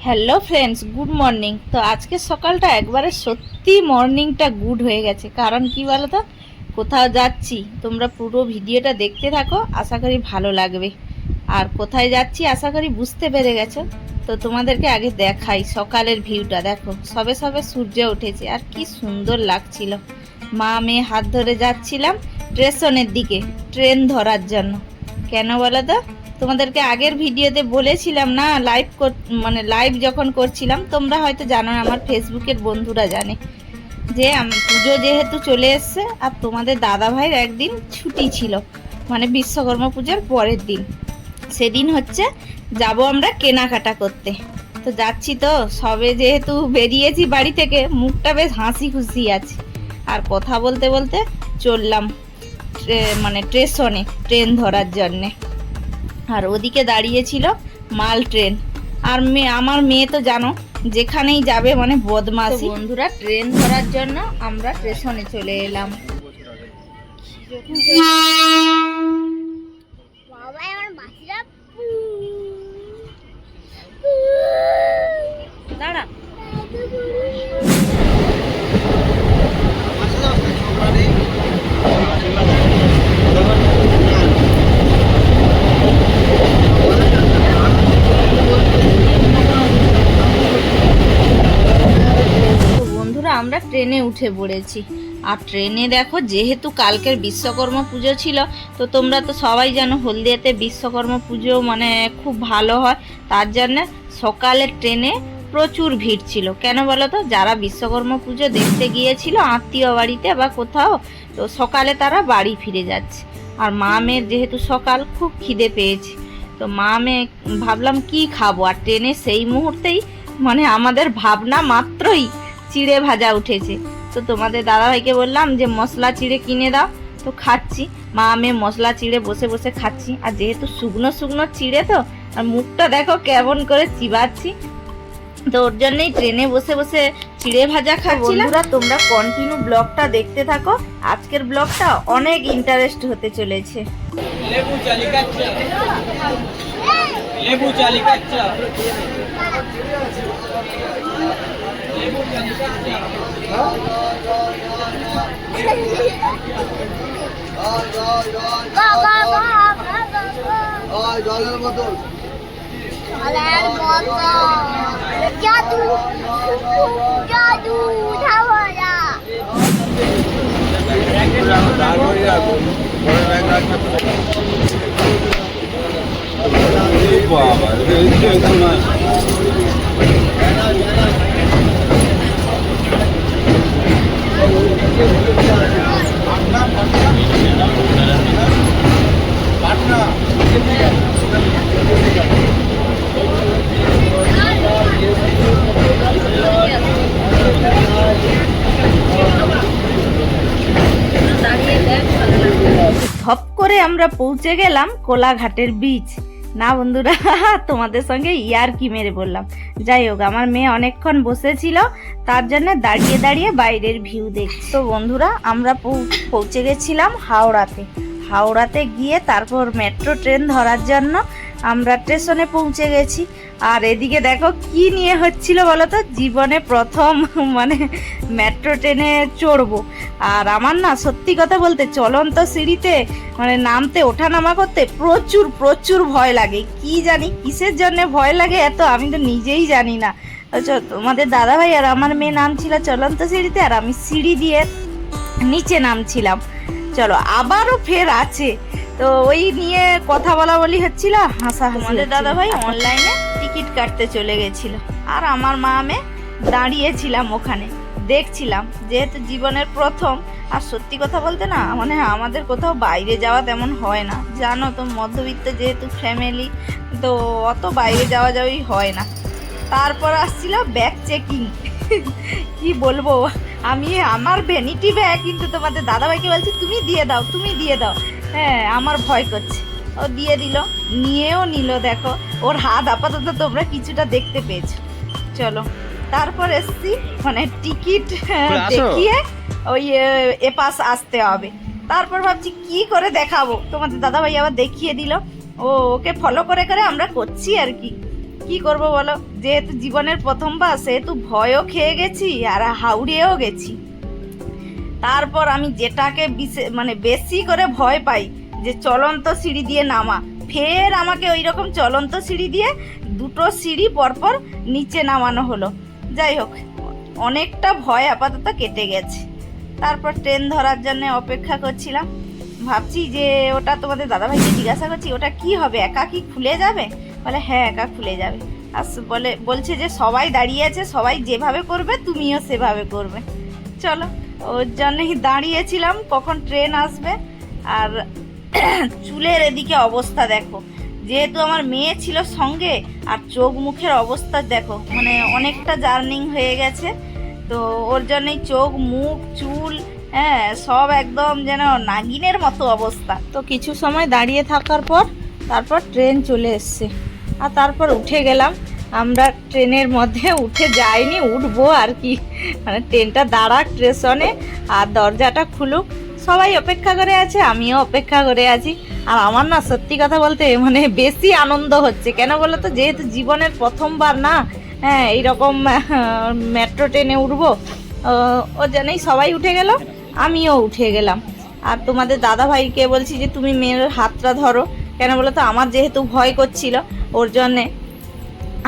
Hello friends, good morning. তো আজকে সকালটা একবারে সত্যি মর্নিংটা গুড হয়ে গেছে। কারণ কি বলো তো, কোথাও যাচ্ছি, তোমরা পুরো ভিডিওটা দেখতে থাকো, আশা করি ভালো লাগবে। আর কোথায় যাচ্ছি আশা করি বুঝতে পেরে গেছো। তো তোমাদেরকে আগে দেখাই সকালের ভিউটা। দেখো, সবে সবে সূর্য উঠেছে আর কি সুন্দর লাগছিল। মা মেয়ে হাত ধরে যাচ্ছিলাম স্টেশনের দিকে ট্রেন ধরার জন্য। কেন বলো তো, তোমাদেরকে আগের ভিডিওতে বলেছিলাম না, লাইভ যখন করছিলাম, তোমরা হয়তো জানো না, আমার ফেসবুকের বন্ধুরা জানে যে পুজো যেহেতু চলে এসছে আর তোমাদের দাদা ভাইয়ের একদিন ছুটি ছিল, মানে বিশ্বকর্মা পূজার পরের দিন। সেদিন হচ্ছে যাব আমরা কেনাকাটা করতে। তো যাচ্ছি, তো সবে যেহেতু বেরিয়েছি বাড়ি থেকে, মুখটা বেশ হাসি খুশি আছে। আর কথা বলতে বলতে চললাম স্টেশনে ট্রেন ধরার জন্যে। আর ওদিকে দাঁড়িয়েছিল মাল ট্রেন। আর আমার মেয়ে তো জানো, যেখানেই যাবে মানে বদমাশি। বন্ধুরা, ট্রেন ধরার জন্য আমরা স্টেশনে চলে এলাম। দাঁড়া, আমরা ট্রেনে উঠে পড়েছি। আর ট্রেনে দেখো, যেহেতু কালকের বিশ্বকর্মা পুজো ছিল, তো তোমরা তো সবাই জানো হলদিয়াতে বিশ্বকর্মা পুজো মানে খুব ভালো হয়। তার জন্য সকালে ট্রেনে প্রচুর ভিড় ছিল। কেন বলো তো, যারা বিশ্বকর্মা পুজো দেখতে গিয়েছিল আত্মীয় বাড়িতে বা কোথাও, তো সকালে তারা বাড়ি ফিরে যাচ্ছে। আর মা মেয়ের যেহেতু সকাল, খুব খিদে পেয়েছে। তো মা মেয়ে ভাবলাম কি খাবো। আর ট্রেনে সেই মুহূর্তেই মানে আমাদের ভাবনা মাত্রই চিড়ে ভাজা উঠেছে। তো তোমাদের দাদাভাইকে বললাম যে মশলা চিড়ে কিনে দাও। তো খাচ্ছি, মা মেয়ে মশলা চিড়ে বসে বসে খাচ্ছি। আর যেহেতু শুকনো শুকনো চিড়ে, তো আর মুখটা দেখো কেমন করে চিবাচ্ছি। তো ওর জন্যই ট্রেনে বসে বসে চিড়ে ভাজা খাচ্ছি। বন্ধুরা, তোমরা কন্টিনিউ ব্লগটা দেখতে থাকো, আজকের ব্লগটা অনেক ইন্টারেস্ট হতে চলেছে। লেবু চালি কাচ্চা, লেবু চালি কাচ্চা, লেবু চালি কাচ্চা। জলের বোতল, জাদু জাদু ঝামেলা। ধপ করে আমরা পৌঁছে গেলাম কোলাঘাটের বীচ। না বন্ধুরা, তোমাদের সঙ্গে ইয়ার্কি মেরে বললাম। যাই হোক, আমার মেয়ে অনেকক্ষণ বসেছিল, তার জন্য দাঁড়িয়ে দাঁড়িয়ে বাইরের ভিউ দেখছি। তো বন্ধুরা, আমরা পৌঁছে গেছিলাম হাওড়াতে গিয়ে তারপর মেট্রো ট্রেন ধরার জন্য আমরা স্টেশনে পৌঁছে গেছি। আর এদিকে দেখো কি নিয়ে হচ্ছিল বলো তো, জীবনে প্রথম মানে মেট্রো ট্রেনে চড়বো। আর আমার না, সত্যি কথা বলতে, চলন্ত সিঁড়িতে মানে নামতে ওঠানামা করতে প্রচুর প্রচুর ভয় লাগে। কি জানি কিসের জন্য ভয় লাগে এত, আমি তো নিজেই জানি না। তোমাদের দাদাভাই আর আমার মেয়ে নামছিল চলন্ত সিঁড়িতে, আর আমি সিঁড়ি দিয়ে নিচে নামছিলাম। চলো, আবারও ফের আছে। তো ওই নিয়ে কথা বলা বলি হচ্ছিল, হাসাহাসি। আমাদের দাদাভাই অনলাইনে টিকিট কাটতে চলে গেছিল, আর আমার মা মেয়ে দাঁড়িয়েছিলাম ওখানে দেখছিলাম, যেহেতু জীবনের প্রথম। আর সত্যি কথা বলতে না, মানে আমাদের কোথাও বাইরে যাওয়া তেমন হয় না, জানো তো, মধ্যবিত্ত যেহেতু ফ্যামিলি, তো অত বাইরে যাওয়া যাওয়াই হয় না। তারপর আসছিল ব্যাগ চেকিং। কি বলবো, আমি আমার ভ্যানিটি ব্যাগ, কিন্তু তোমাদের দাদাভাইকে বলছি তুমি দিয়ে দাও, তুমি দিয়ে দাও। হ্যাঁ, আমার ভয় করছে। ও দিয়ে দিল, নিয়েও নিল। দেখো ওর হাত আপাতত তোমরা কিছুটা দেখতে পেয়েছো। চলো, তারপর এসছি মানে টিকিট দেখিয়ে ওই এপাস আসতে হবে। তারপর ভাবছি কি করে দেখাবো, তোমাদের দাদাভাই আবার দেখিয়ে দিল। ওকে ফলো করে করে আমরা করছি আর কি। কি করব বলো, যেহেতু জীবনের প্রথমবার সেহেতু ভয়ও খেয়ে গেছি আর হাওড়িয়েও গেছি। তারপর আমি যেটাকে মানে বেশি করে ভয় পাই যে চলন্ত সিঁড়ি দিয়ে নামা, ফের আমাকে ওই রকম চলন্ত সিঁড়ি দিয়ে 2টো সিঁড়ি পরপর নিচে নামানো হলো। যাই হোক, অনেকটা ভয় আপাতত কেটে গেছে। তারপর ট্রেন ধরার জন্য অপেক্ষা করছিলাম। ভাবছি যে ওটা তোমাদের দাদাভাইকে জিজ্ঞাসা করছি, ওটা কি হবে, একা কি খুলে যাবে? বলে হ্যাঁ, একা খুলে যাবে। আর বলছে যে সবাই দাঁড়িয়ে আছে, সবাই যেভাবে করবে তুমিও সেভাবে করবে। চলো, ওর জন্যই দাঁড়িয়েছিলাম কখন ট্রেন আসবে। আর চুলের এদিকে অবস্থা দেখো, যেহেতু আমার মেয়ে ছিল সঙ্গে, আর চোখ মুখের অবস্থা দেখো, মানে অনেকটা জার্নিং হয়ে গেছে। তো ওর জন্যই চোখ মুখ চুল, হ্যাঁ, সব একদম যেন নাগিনের মতো অবস্থা। তো কিছু সময় দাঁড়িয়ে থাকার পর তারপর ট্রেন চলে এসছে, আর তারপর উঠে গেলাম। আমরা ট্রেনের মধ্যে উঠে যাইনি, উঠবো আর কি, মানে ট্রেনটা দাঁড়াক স্টেশনে আর দরজাটা খুলুক, সবাই অপেক্ষা করে আছে, আমিও অপেক্ষা করে আছি। আর আমার না সত্যি কথা বলতে মানে বেশি আনন্দ হচ্ছে, কেন বলো তো, যেহেতু জীবনের প্রথমবার না, হ্যাঁ, এইরকম মেট্রো ট্রেনে উঠবো। ও জানেই সবাই উঠে গেল, আমিও উঠে গেলাম। আর তোমাদের দাদাভাইকে বলছি যে তুমি মেয়ের হাতটা ধরো, কেন বলো তো, আমার যেহেতু ভয় করছিল ওর জন্যে।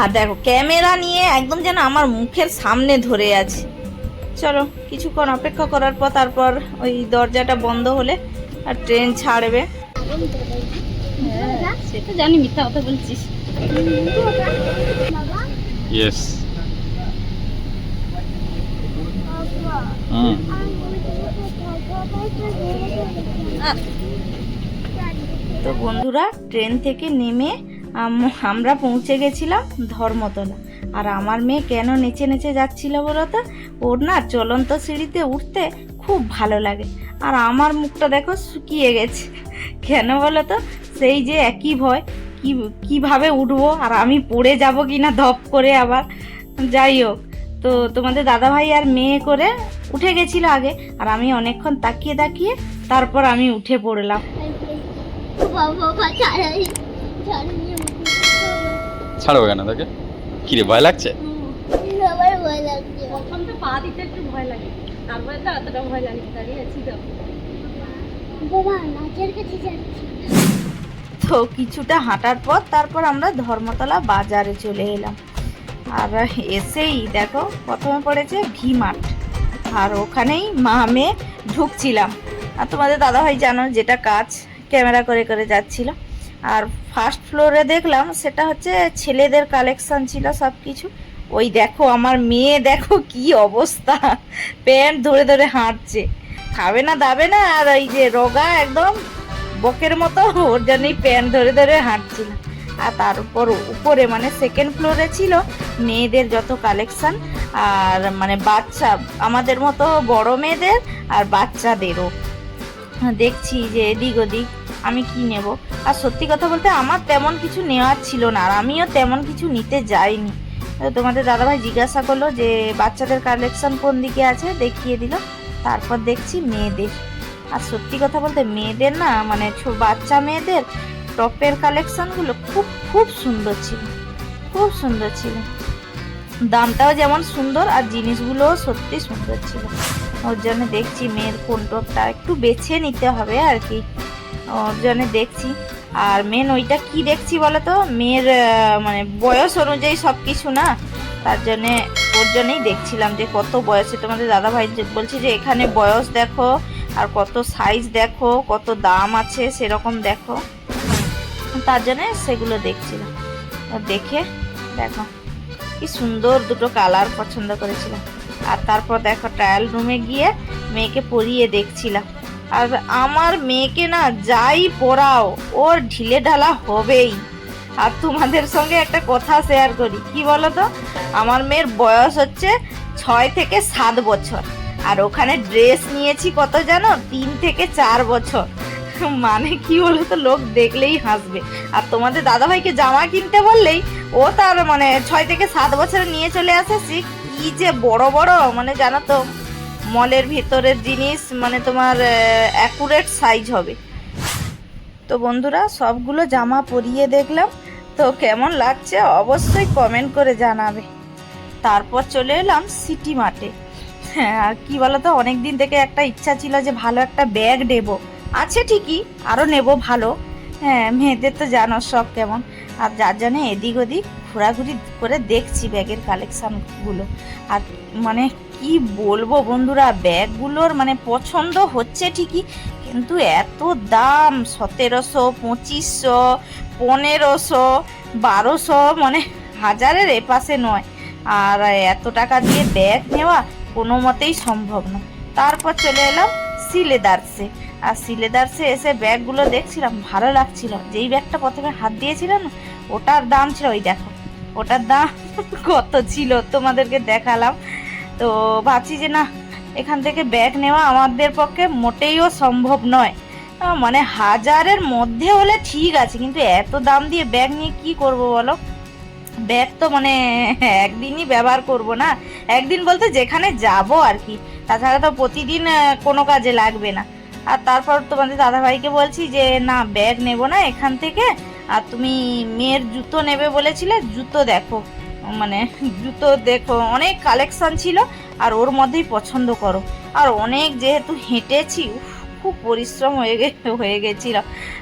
আর দেখো ক্যামেরা নিয়ে একদম যেন আমার মুখের সামনে ধরে আছে। চলো কিছুক্ষণ অপেক্ষা করার পর তারপর ওই দরজাটা বন্ধ হলে আর ট্রেন ছাড়বে। হ্যাঁ, সেটা জানি, মিথ্যা কথা বলছিস। বাবা Yes. তো বন্ধুরা, ট্রেন থেকে নেমে আমরা পৌঁছে গেছিলাম ধর্মতলা। আর আমার মেয়ে কেন নেচে নেচে যাচ্ছিল বলো তো, ওর না চলন্ত সিঁড়িতে উঠতে খুব ভালো লাগে। আর আমার মুখটা দেখো শুকিয়ে গেছে, কেন বলো তো, সেই যে একই ভয়, কিভাবে উঠবো আর আমি পড়ে যাব কি না ধপ করে আবার। যাই হোক, তো তোমাদের দাদাভাই আর মেয়ে করে উঠে গেছিল আগে, আর আমি অনেকক্ষণ তাকিয়ে তাকিয়ে তারপর আমি উঠে পড়লাম। বাবা ছাড়াই ছাড়বো কেন তোকে? কি রে, ভয় লাগছে? সবার ভয় লাগছে। প্রথম তো পা দিতে একটু ভয় লাগে, তারপরে তো অতটা ভয় লাগে, দাঁড়িয়ে আছি তো। বাবা নাচের কাছে যাচ্ছি। তো কিছুটা হাঁটার পর তারপর আমরা ধর্মতলা বাজারে চলে এলাম। আর এসেই দেখো প্রথমে পড়েছে ভি মার্ট, আর ওখানেই মা মেয়ে ঢুকছিলাম। আর তোমাদের দাদাভাই জানো যেটা কাজ, ক্যামেরা করে করে যাচ্ছিল। আর ফার্স্ট ফ্লোরে দেখলাম সেটা হচ্ছে ছেলেদের কালেকশন ছিল সব কিছু। ওই দেখো আমার মেয়ে, দেখো কি অবস্থা, প্যান্ট ধরে ধরে হাঁটছে, খাবে না দাবে না, আর এই যে রোগা একদম বকের মতো, ওর জন্যই প্যান্ট ধরে ধরে হাঁটছিল। আর তার উপর উপরে মানে সেকেন্ড ফ্লোরে ছিল মেয়েদের যত কালেকশন, আর মানে বাচ্চা আমাদের মতো বড় মেয়েদের আর বাচ্চাদেরও। দেখছি যে এদিক ওদিক আমি কি নেব। আর সত্যি কথা বলতে আমার তেমন কিছু নেওয়ার ছিল না, আর আমিও তেমন কিছু নিতে যাইনি। তো তোমাদের দাদাভাই জিজ্ঞাসা করলো যে বাচ্চাদের কালেকশন কোন দিকে আছে, দেখিয়ে দিল। তারপর দেখছি মেয়েদের। আর সত্যি কথা বলতে মেয়েদের না, মানে বাচ্চা মেয়েদের টপের কালেকশনগুলো খুব খুব সুন্দর ছিল, খুব সুন্দর ছিল। দামটাও যেমন সুন্দর আর জিনিসগুলোও সত্যি সুন্দর ছিল। ওর জন্য দেখছি মেয়ের কোন টপটা একটু বেছে নিতে হবে আর কি, ওর জন্য দেখছি। আর মেন ওইটা কি দেখছি বলো তো, মেয়ের মানে বয়স অনুযায়ী সব কিছু না, তার জন্যে ওর জন্যই দেখছিলাম যে কত বয়সে। তোমাদের দাদাভাই বলছে যে এখানে বয়স দেখো, আর কত সাইজ দেখো, কত দাম আছে সেরকম দেখো, তার জন্যে সেগুলো দেখছিলাম। দেখে দেখো কি সুন্দর দুটো কালার পছন্দ করেছিলাম। আর তারপর দেখো ট্রায়াল রুমে গিয়ে মেয়েকে পরিয়ে দেখছিলাম। আর আমার মেয়েকে না যাই পরাও ওর ঢিলে ঢালা হবেই। আর তোমাদের সঙ্গে একটা কথা শেয়ার করি, কি বলো তো, আমার মেয়ের বয়স হচ্ছে 6 থেকে 7 বছর, আর ওখানে ড্রেস নিয়েছি কত জানো, 3 থেকে 4 বছর। মানে কি বলো তো, লোক দেখলেই হাসবে। আর তোমাদের দাদাভাইকে জামা কিনতে বললেই ও তার মানে 6 থেকে 7 বছরে নিয়ে চলে আসে। সে কি যে বড় বড়, মানে জানো তো মলের ভিতরের জিনিস, মানে তোমার অ্যাকুরেট সাইজ হবে। তো বন্ধুরা সবগুলো জামা পরিয়ে দেখলাম, তো কেমন লাগছে অবশ্যই কমেন্ট করে জানাবে। তারপর চলে এলাম সিটি মার্টে। হ্যাঁ, আর কি বলতো, অনেক দিন থেকে একটা ইচ্ছা ছিল যে ভালো একটা ব্যাগ নেব, আছে ঠিকই, আরও নেব ভালো। হ্যাঁ, মেয়েদের তো জানো সব কেমন, আর যার জন্য এদিক ওদিক ঘোরাঘুরি করে দেখছি ব্যাগের কালেকশানগুলো। আর মানে কি বলবো বন্ধুরা, ব্যাগগুলোর মানে পছন্দ হচ্ছে ঠিকই, কিন্তু এত দাম, 1700, 2500, 1500, 1200, মানে হাজারের এপাশে নয়। আর এত টাকা দিয়ে ব্যাগ নেওয়া কোনো মতেই সম্ভব না। তারপর চলে এলাম সিলেদার্সে। আর সিলেদার্সে এসে ব্যাগগুলো দেখছিলাম, ভালো লাগছিল। যেই ব্যাগটা প্রথমে হাত দিয়েছিলাম না, ওটার দাম ছিল, ওই দেখো ওটার দাম কত ছিল, তোমাদেরকে দেখালাম। তো ভাবছি যে না, এখান থেকে ব্যাগ নেওয়া আমাদের পক্ষে মোটেইও সম্ভব নয়। মানে হাজারের মধ্যে হলে ঠিক আছে, কিন্তু এত দাম দিয়ে ব্যাগ নিয়ে কি করব বলো? ব্যাগ তো মানে একদিনই ব্যবহার করব না, একদিন বলতে যেখানে যাব আর কি, তাছাড়া তো প্রতিদিন কোনো কাজে লাগবে না। আর তারপর তোমাদের দাদাভাইকে বলছি যে না, ব্যাগ নেব না এখান থেকে, আর তুমি মেয়ের জুতো নেবে বলেছিলে, জুতো দেখো, মানে জুতো দেখো, অনেক কালেকশন ছিল, আর ওর মধ্যেই পছন্দ করো। আর অনেক যেহেতু হেঁটেছি, খুব পরিশ্রম হয়ে গেছিল।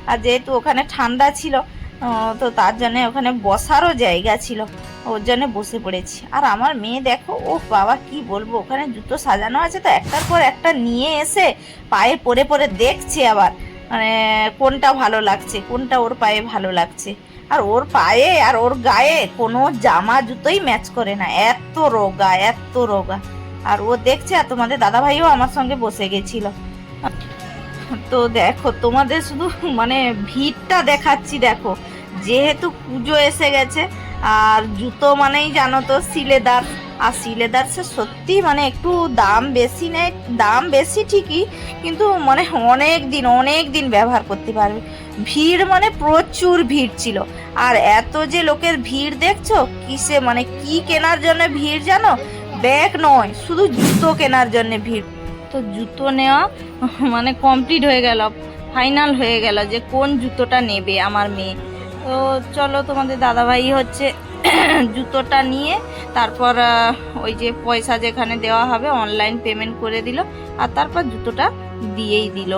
আর যেহেতু ওখানে ঠান্ডা ছিল, তো তার জন্য ওখানে বসারও জায়গা ছিল, ওর জন্য বসে পড়েছি। আর আমার মেয়ে দেখো, ও বাবা কি বলবো, ওখানে জুতো সাজানো আছে, তো একটার পর একটা নিয়ে এসে পায়ে পরে পরে দেখছে, আবার মানে কোনটা ভালো লাগছে, কোনটা ওর পায়ে ভালো লাগছে। আর ওর পায়ে আর ওর গায়ে কোনো জামা জুতোই ম্যাচ করে না, এত রোগা, এত রোগা। আর ও দেখছে, আর তোমাদের দাদাভাইও আমার সঙ্গে বসে গেছিল। তো দেখো, তোমাদের শুধু মানে ভিড়টা দেখাচ্ছি। দেখো, যেহেতু পুজো এসে গেছে, আর জুতো মানেই জানো তো সিলেদার, আর সিলেদার্সের সত্যি মানে একটু দাম বেশি নেয়, দাম বেশি ঠিকই, কিন্তু মানে অনেক দিন ব্যবহার করতে পারবে। ভিড় মানে প্রচুর ভিড় ছিল। আর এত যে লোকের ভিড় দেখছো, কিসে মানে কি কেনার জন্য ভিড় জানো? ব্যাগ নয়, শুধু জুতো কেনার জন্য ভিড়। তো জুতো নেওয়া মানে কমপ্লিট হয়ে গেল, ফাইনাল হয়ে গেল যে কোন জুতোটা নেবে আমার মেয়ে। তো চলো, তোমাদের দাদাভাই হচ্ছে জুতোটা নিয়ে তারপর ওই যে পয়সা যেখানে দেওয়া হবে অনলাইন পেমেন্ট করে দিল, আর তারপর জুতোটা দিয়েই দিল,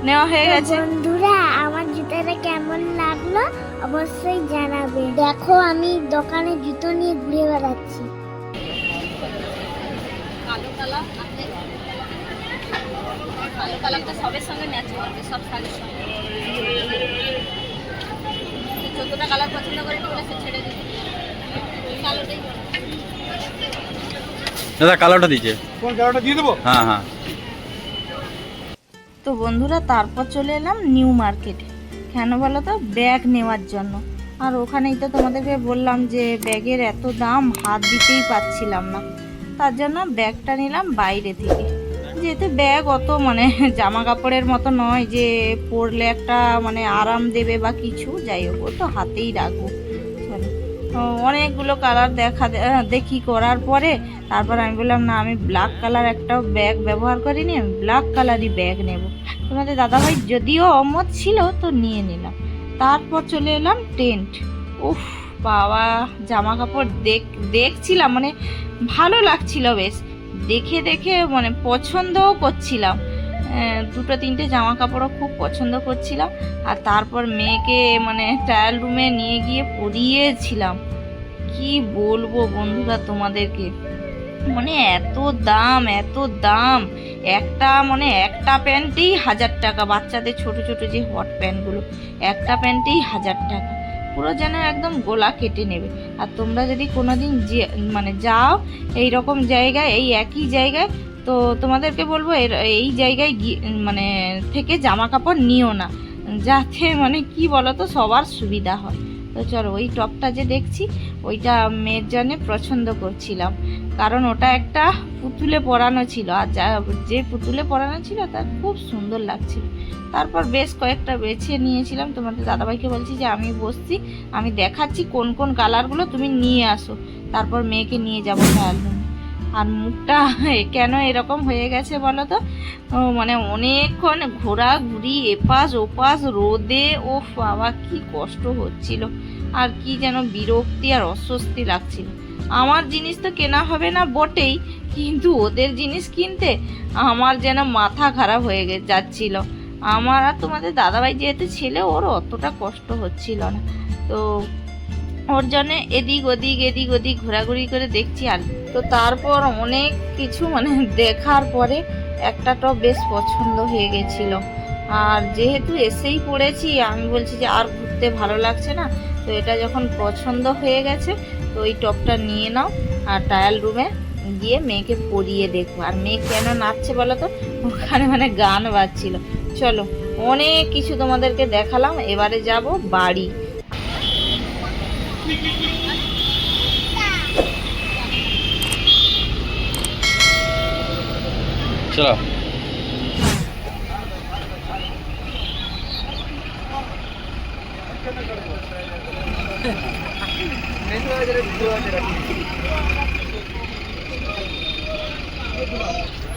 নেওয়া হয়ে গেছে। বন্ধুরা, আমার জুতোটা কেমন লাগলো অবশ্যই জানাবে। দেখো, আমি দোকানে জুতো নিয়ে ঘুরে বেড়াচ্ছি। কালো কালারটা সবের সঙ্গে ম্যাচ করবে, সব শাড়ির সঙ্গে। যতটা কালার পছন্দ করে বলে সে ছেড়ে দিবে, কালোটাই। দাদা কালোটা দিচ্ছে, কোন কালোটা দিয়ে দেবো? হ্যাঁ হ্যাঁ। তো বন্ধুরা, তারপর চলে এলাম নিউ মার্কেটে। কেন বলো তো? ব্যাগ নেওয়ার জন্য। আর ওখানেই তো তোমাদেরকে বললাম যে ব্যাগের এত দাম, হাত দিতেই পারছিলাম না, তার জন্য ব্যাগটা নিলাম বাইরে থেকে। যেহেতু ব্যাগ অত মানে জামা কাপড়ের মতো নয় যে পরলে একটা মানে আরাম দেবে বা কিছু, যাই হোক, ও তো হাতেই রাখবো। চলো, অনেকগুলো কালার দেখি করার পরে তারপর আমি বললাম না, আমি ব্ল্যাক কালার একটা ব্যাগ ব্যবহার করিনি, আমি ব্ল্যাক কালারই ব্যাগ নেব। তোমাদের দাদাভাই যদিও অমত ছিল, তো নিয়ে নিলাম। তারপর চলে এলাম টেন্ট। উফ বাবা, জামা কাপড় দেখছিলাম, মানে ভালো লাগছিল বেশ, দেখে মানে পছন্দও করছিলাম। দুটো তিনটে জামা কাপড়ও খুব পছন্দ করছিলাম। আর তারপর মেয়েকে মানে ট্রায়াল রুমে নিয়ে গিয়ে পরিয়েছিলাম। কি বলবো বন্ধুরা তোমাদেরকে, মানে এত দাম, একটা প্যান্টেই 1000 টাকা, বাচ্চাদের ছোট ছোট যে হট প্যান্টগুলো, একটা প্যান্টেই 1000 টাকা, পুরো যেন একদম গোলা কেটে নেবে। আর তোমরা যদি কোনোদিন মানে যাও এই রকম জায়গায়, এই একই জায়গায়, তো তোমাদেরকে বলবো এই জায়গায় মানে থেকে জামা কাপড় নিও না, যাতে মানে কি বলতো সবার সুবিধা হয়। তো চলো, ওই টপটা যে দেখছি ওইটা মেয়ের জন্য পছন্দ করছিলাম, কারণ ওটা একটা পুতুলে পরানো ছিল, আর যে পুতুলে পরানো ছিল তার খুব সুন্দর লাগছিল। তারপর বেশ কয়েকটা বেছে নিয়েছিলাম। তোমাদের দাদাভাইকে বলছি যে আমি বসছি, আমি দেখাচ্ছি কোন কোন কালারগুলো, তুমি নিয়ে আসো, তারপর মেয়েকে নিয়ে যাবো ট্রায়াল রুমে। আর মুখটা কেন এরকম হয়ে গেছে বলো তো? মানে অনেকক্ষণ ঘোরাঘুরি, এপাশ ওপাশ রোদে, ও বাবা কি কষ্ট হচ্ছিল। আর কি যেন বিরক্তি আর অস্বস্তি লাগছিল। আমার জিনিস তো কেনা হবে না বটেই, কিন্তু ওদের জিনিস কিনতে আমার যেন মাথা খারাপ হয়ে যাচ্ছিল। আমার আর তোমাদের দাদাভাই যেহেতু ছেলে, ওর অতটা কষ্ট হচ্ছিল না, তো ওর জন্য এদিক ওদিক ঘোরাঘুরি করে দেখছি। আর তো তারপর অনেক কিছু মানে দেখার পরে একটা টপ বেশ পছন্দ হয়ে গেছিল। আর যেহেতু এসেই পড়েছি, আমি বলছি যে আর ঘুরতে ভালো লাগছে না, তো এটা যখন পছন্দ হয়ে গেছে তো এই টপটা নিয়ে নাও আর ট্রায়াল রুমে গিয়ে মেয়েকে পরিয়ে দেখবো। আর মেয়ে কেন নাচছে বলো তো, ওখানে মানে গান বাজছিল। চলো, অনেক কিছু তোমাদেরকে দেখালাম, এবারে যাব বাড়ি। চলো।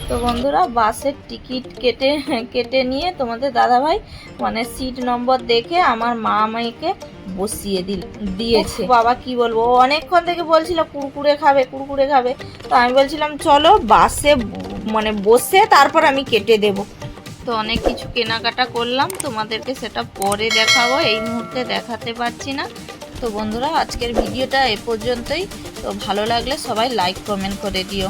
তো বন্ধুরা, বাসের টিকিট কেটে নিয়ে তোমাদের দাদাভাই মানে সিট নম্বর দেখে আমার মা আমাকে বসিয়ে দিয়েছে। বাবা কি বলবো, ও অনেকক্ষণ থেকে বলছিল কুরকুরে খাবে। তো আমি বলছিলাম চলো বাসে মানে বসে তারপর আমি কেটে দেব। তো অনেক কিছু কেনাকাটা করলাম, তোমাদেরকে সেটা পরে দেখাবো, এই মুহূর্তে দেখাতে পারছি না। তো বন্ধুরা, আজকের ভিডিওটা এ পর্যন্তই। তো ভালো লাগলে সবাই লাইক কমেন্ট করে দিও।